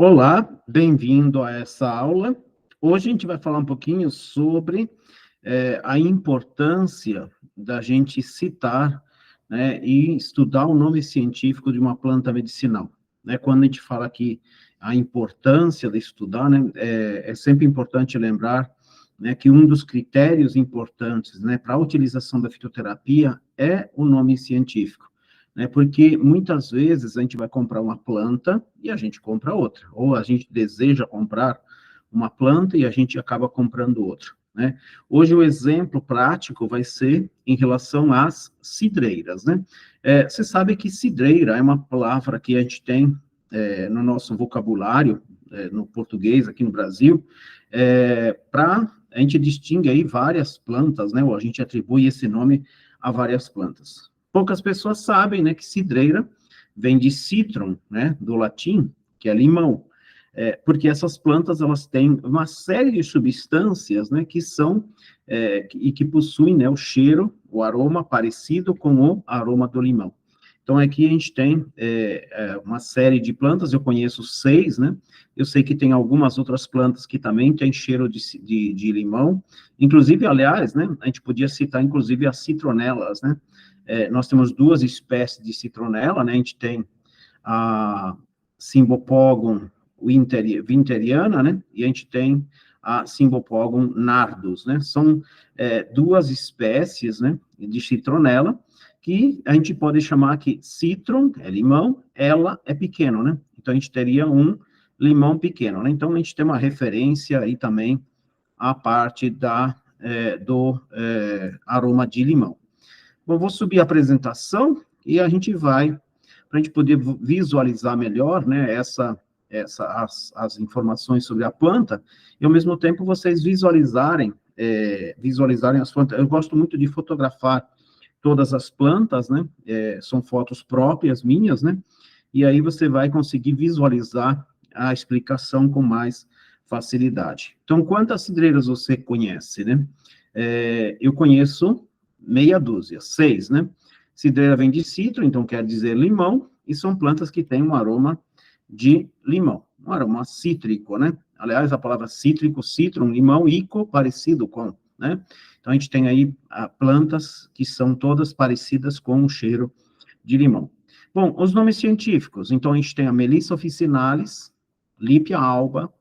Olá, bem-vindo a essa aula. Hoje a gente vai falar um pouquinho sobre a importância da gente citar, né, e estudar o nome científico de uma planta medicinal. Né? Quando a gente fala aqui a importância de estudar, né, é sempre importante lembrar, né, que um dos critérios importantes, né, para a utilização da fitoterapia é o nome científico, né? Porque muitas vezes a gente vai comprar uma planta e a gente compra outra, ou a gente deseja comprar uma planta e a gente acaba comprando outra, né? Hoje o exemplo prático vai ser em relação às cidreiras, né? Você sabe que cidreira é uma palavra que a gente tem no nosso vocabulário, no português aqui no Brasil, para a gente distingue aí várias plantas, né? Ou a gente atribui esse nome a várias plantas. Poucas pessoas sabem, né, que cidreira vem de citrum, né, do latim, que é limão, porque essas plantas, elas têm uma série de substâncias, né, que são, e que possuem, né, o cheiro, o aroma parecido com o aroma do limão. Então, aqui a gente tem uma série de plantas, eu conheço 6, né, eu sei que tem algumas outras plantas que também têm cheiro de limão, inclusive, aliás, né, a gente podia citar, inclusive, as citronelas, né, nós temos 2 espécies de citronela, né? A gente tem a Cymbopogon winteriana, né? E a gente tem a Cymbopogon nardus, né? São 2 espécies, né, de citronela, que a gente pode chamar aqui citron, é limão, ela é pequeno, né? Então, a gente teria um limão pequeno, né? Então, a gente tem uma referência aí também à parte do aroma de limão. Bom, vou subir a apresentação e a gente vai, para a gente poder visualizar melhor, né, as informações sobre a planta, e ao mesmo tempo vocês visualizarem as plantas. Eu gosto muito de fotografar todas as plantas, né, são fotos próprias minhas, né, e aí você vai conseguir visualizar a explicação com mais facilidade. Então, quantas cidreiras você conhece, né? Eu conheço meia dúzia, 6, né? Cidreira vem de citro, então quer dizer limão, e são plantas que têm um aroma de limão, um aroma cítrico, né? Aliás, a palavra cítrico, citrum, limão, ico, parecido com, né? Então, a gente tem aí plantas que são todas parecidas com o cheiro de limão. Bom, os nomes científicos, então a gente tem a Melissa officinalis, Lipia alba,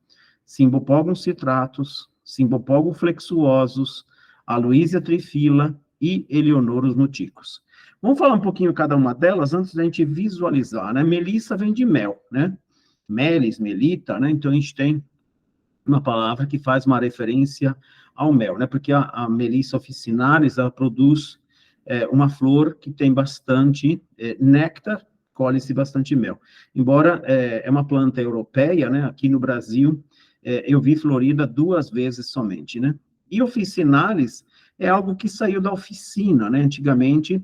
Cymbopogon citratus, Cymbopogon flexuosus, Aloysia trifila e Eleonoros nuticus. Vamos falar um pouquinho cada uma delas antes da gente visualizar, né? Melissa vem de mel, né? Melis, melita, né? Então a gente tem uma palavra que faz uma referência ao mel, né? Porque a Melissa officinalis, ela produz uma flor que tem bastante néctar, colhe-se bastante mel. Embora é uma planta europeia, né? Aqui no Brasil, eu vi florida 2 vezes somente, né? E officinalis é algo que saiu da oficina, né? Antigamente,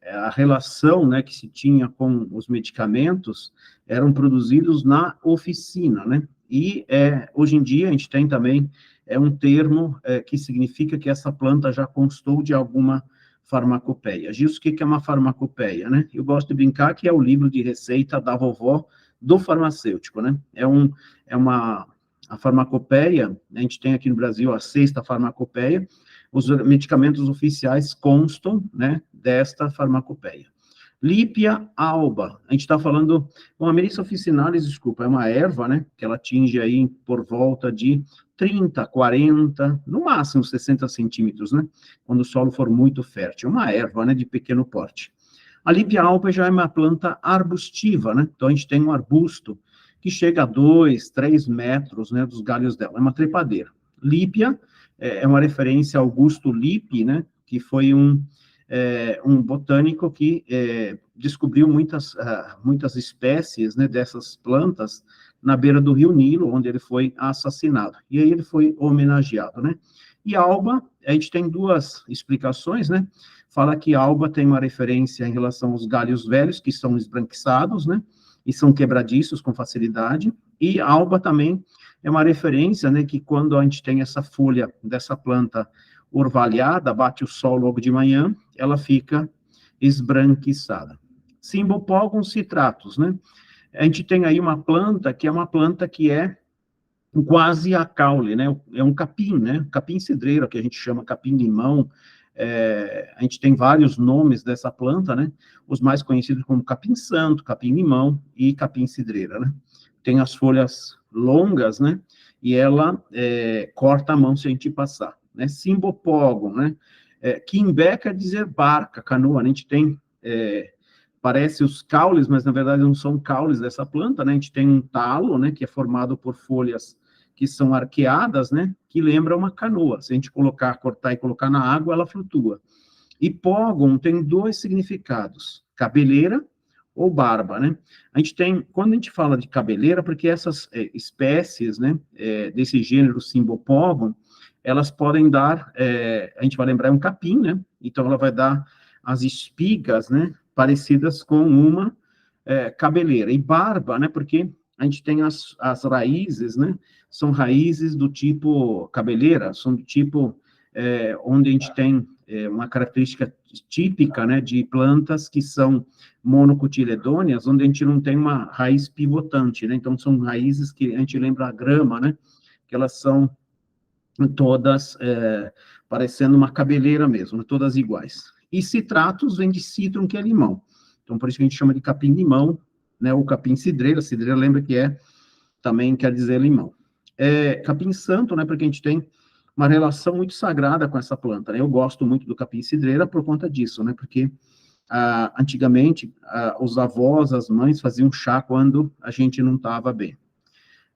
a relação, né, que se tinha com os medicamentos eram produzidos na oficina, né? E hoje em dia a gente tem também um termo que significa que essa planta já constou de alguma farmacopeia. Gilson, o que é uma farmacopeia, né? Eu gosto de brincar que é o livro de receita da vovó do farmacêutico, né? A farmacopeia, a gente tem aqui no Brasil a 6ª farmacopeia, os medicamentos oficiais constam, né, desta farmacopeia. Lipia alba, a gente está falando, a Melissa officinalis, desculpa, é uma erva, né, que ela atinge aí por volta de 30, 40, no máximo 60 centímetros, né, quando o solo for muito fértil, uma erva, né, de pequeno porte. A Lipia alba já é uma planta arbustiva, né, então a gente tem um arbusto que chega a 2, 3 metros, né, dos galhos dela, é uma trepadeira. Lipia é uma referência a Augusto Lippi, né, que foi um botânico que descobriu muitas espécies, né, dessas plantas na beira do rio Nilo, onde ele foi assassinado. E aí ele foi homenageado, né? E alba, a gente tem 2 explicações, né? Fala que alba tem uma referência em relação aos galhos velhos, que são esbranquiçados, né? E são quebradiços com facilidade. E alba também é uma referência, né, que quando a gente tem essa folha dessa planta orvalhada, bate o sol logo de manhã, ela fica esbranquiçada. Cymbopogon citratus, né? A gente tem aí uma planta que é uma planta que é quase a caule, né? É um capim, né? Capim cidreira, que a gente chama capim-limão. A gente tem vários nomes dessa planta, né? Os mais conhecidos como capim-santo, capim-limão e capim-cidreira, né? Tem as folhas longas, né? E ela corta a mão se a gente passar, né? Simbopógon, né? Quimbé quer dizer barca, canoa, né? A gente tem parece os caules, mas na verdade não são caules dessa planta, né? A gente tem um talo, né, que é formado por folhas que são arqueadas, né, que lembra uma canoa. Se a gente cortar e colocar na água, ela flutua. E pógon tem dois significados: cabeleira ou barba, né? A gente tem, quando a gente fala de cabeleira, porque essas espécies, né, desse gênero Simbopógon, elas podem dar, a gente vai lembrar, é um capim, né? Então ela vai dar as espigas, né, parecidas com uma cabeleira. E barba, né, porque a gente tem as raízes, né, são raízes do tipo cabeleira, são do tipo onde a gente tem uma característica típica, né, de plantas que são monocotiledôneas, onde a gente não tem uma raiz pivotante, né, então são raízes que a gente lembra a grama, né, que elas são todas parecendo uma cabeleira mesmo, todas iguais. E citratos vem de citrum, que é limão. Então, por isso que a gente chama de capim-limão, né, ou capim-cidreira. Cidreira, lembra que também quer dizer limão. Capim-santo, né, porque a gente tem uma relação muito sagrada com essa planta, né? Eu gosto muito do capim-cidreira por conta disso, né, porque antigamente os avós, as mães faziam chá quando a gente não estava bem.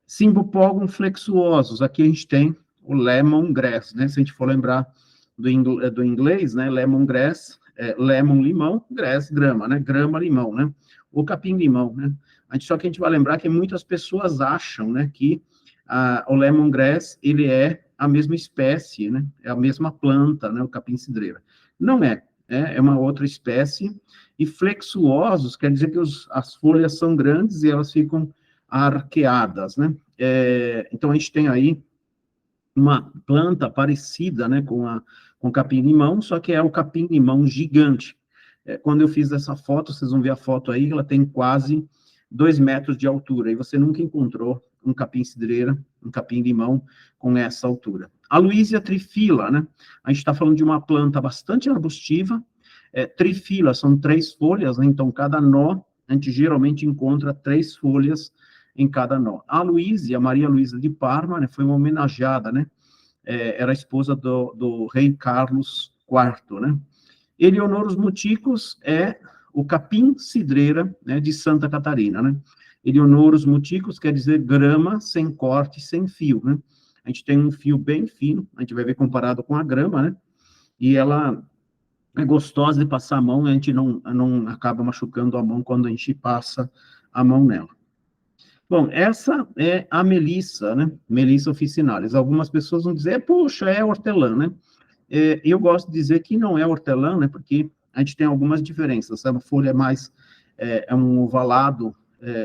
Simbopógon flexuosos, aqui a gente tem o lemongrass, né? Se a gente for lembrar do inglês, né? Lemongrass, lemon, limão, grass, grama, né? Grama, limão, né? O capim-limão, né? Só que a gente vai lembrar que muitas pessoas acham, né, que o lemongrass, ele é a mesma espécie, né? É a mesma planta, né? O capim-cidreira. Não é, é uma outra espécie. E flexuosos quer dizer que as folhas são grandes e elas ficam arqueadas, né? Então, a gente tem aí uma planta parecida, né, com o capim-limão, só que é o capim-limão gigante. Quando eu fiz essa foto, vocês vão ver a foto aí, ela tem quase 2 metros de altura, e você nunca encontrou um capim-cidreira, um capim-limão com essa altura. A Aloysia trifila, né? A gente está falando de uma planta bastante arbustiva, trifila, são 3 folhas, né? Então cada nó, a gente geralmente encontra 3 folhas em cada nó. A Aloysia, Maria Luísa de Parma, né, foi uma homenageada, né? Era esposa do rei Carlos IV, né? Eleonoros muticus é o capim-cidreira, né, de Santa Catarina, né? Eleonoros muticus quer dizer grama sem corte, sem fio, né? A gente tem um fio bem fino, a gente vai ver comparado com a grama, né? E ela é gostosa de passar a mão, a gente não acaba machucando a mão quando a gente passa a mão nela. Bom, essa é a Melissa, né? Melissa officinalis. Algumas pessoas vão dizer, poxa, é hortelã, né? Eu gosto de dizer que não é hortelã, né? Porque a gente tem algumas diferenças. A folha é mais, um ovalado,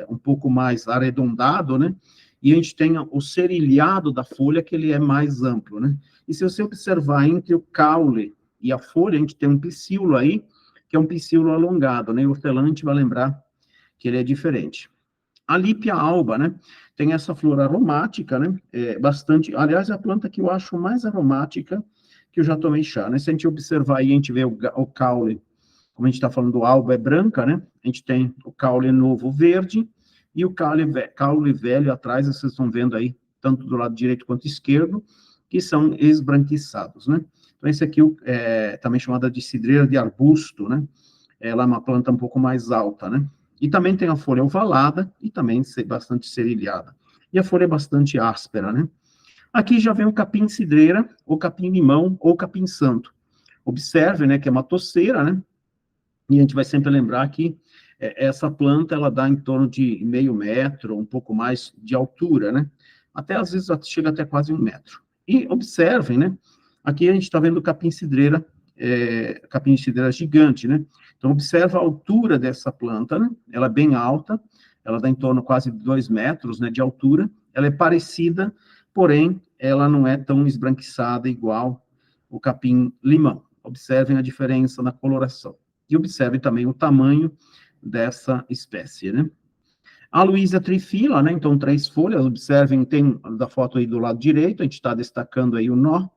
um pouco mais arredondado, né? E a gente tem o serilhado da folha, que ele é mais amplo, né? E se você observar entre o caule e a folha, a gente tem um pecíolo aí, que é um pecíolo alongado, né? E o hortelã, a gente vai lembrar que ele é diferente. A Lípia alba, né? Tem essa flor aromática, né? Bastante. Aliás, é a planta que eu acho mais aromática que eu já tomei chá, né? Se a gente observar aí, a gente vê o caule, como a gente está falando, o alba é branca, né? A gente tem o caule novo verde e o caule velho atrás, vocês estão vendo aí, tanto do lado direito quanto esquerdo, que são esbranquiçados, né? Então, esse aqui é também chamada de cidreira de arbusto, né? Ela é uma planta um pouco mais alta, né? E também tem a folha ovalada e também bastante serilhada. E a folha é bastante áspera, né? Aqui já vem o capim-cidreira, ou capim-limão, ou capim-santo. Observe, né, que é uma toceira, né? E a gente vai sempre lembrar que essa planta, ela dá em torno de meio metro, um pouco mais de altura, né? Até, às vezes, chega até quase 1 metro. E observem, né? Aqui a gente está vendo o capim-cidreira, capim-cidreira gigante, né? Então, observa a altura dessa planta, né? Ela é bem alta, ela dá em torno quase de 2 metros, né, de altura. Ela é parecida, porém, ela não é tão esbranquiçada igual o capim-limão. Observem a diferença na coloração. E observem também o tamanho dessa espécie, né? A Luísa trifila, né? Então, 3 folhas, observem, tem da foto aí do lado direito, a gente está destacando aí o nó,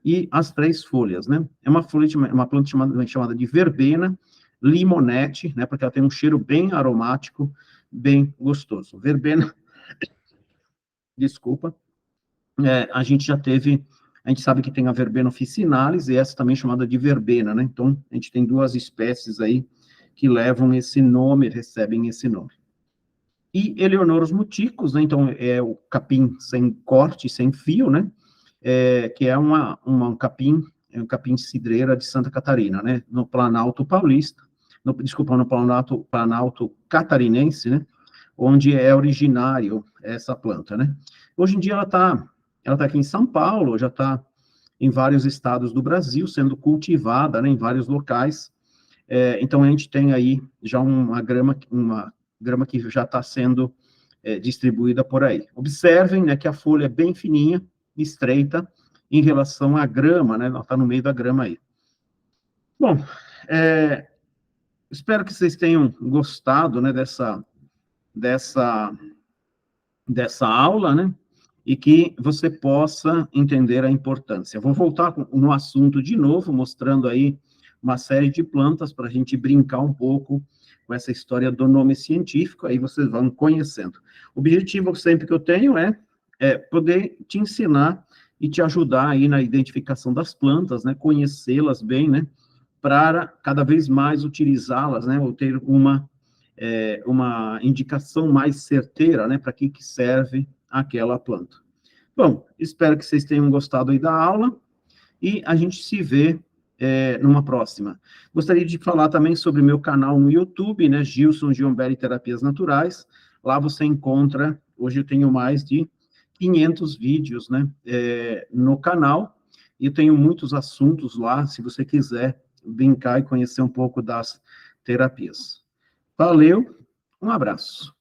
e as 3 folhas, né? É uma planta chamada de verbena, limonete, né? Porque ela tem um cheiro bem aromático, bem gostoso. Verbena, desculpa, a gente sabe que tem a verbena officinalis, e essa também é chamada de verbena, né? Então, a gente tem 2 espécies aí que levam esse nome, recebem esse nome. E Eleonoros muticus, né? Então, é o capim sem corte, sem fio, né? Que é um capim cidreira de Santa Catarina, né? No Planalto Paulista, no Planalto Catarinense, né? Onde é originário essa planta, né? Hoje em dia ela tá aqui em São Paulo, já está em vários estados do Brasil, sendo cultivada, né, em vários locais. Então, a gente tem aí já uma grama que já está sendo distribuída por aí. Observem, né, que a folha é bem fininha, estreita, em relação à grama, né, ela está no meio da grama aí. Bom, espero que vocês tenham gostado, né, dessa aula, né, e que você possa entender a importância. Vou voltar no assunto de novo, mostrando aí uma série de plantas para a gente brincar um pouco com essa história do nome científico, aí vocês vão conhecendo. O objetivo sempre que eu tenho é poder te ensinar e te ajudar aí na identificação das plantas, né, conhecê-las bem, né, para cada vez mais utilizá-las, né, ou ter uma indicação mais certeira, né, para que serve aquela planta. Bom, espero que vocês tenham gostado aí da aula, e a gente se vê numa próxima. Gostaria de falar também sobre meu canal no YouTube, né, Gilson Giombelli Terapias Naturais. Lá você encontra, hoje eu tenho mais de 500 vídeos, né, no canal, e eu tenho muitos assuntos lá, se você quiser brincar e conhecer um pouco das terapias. Valeu, um abraço.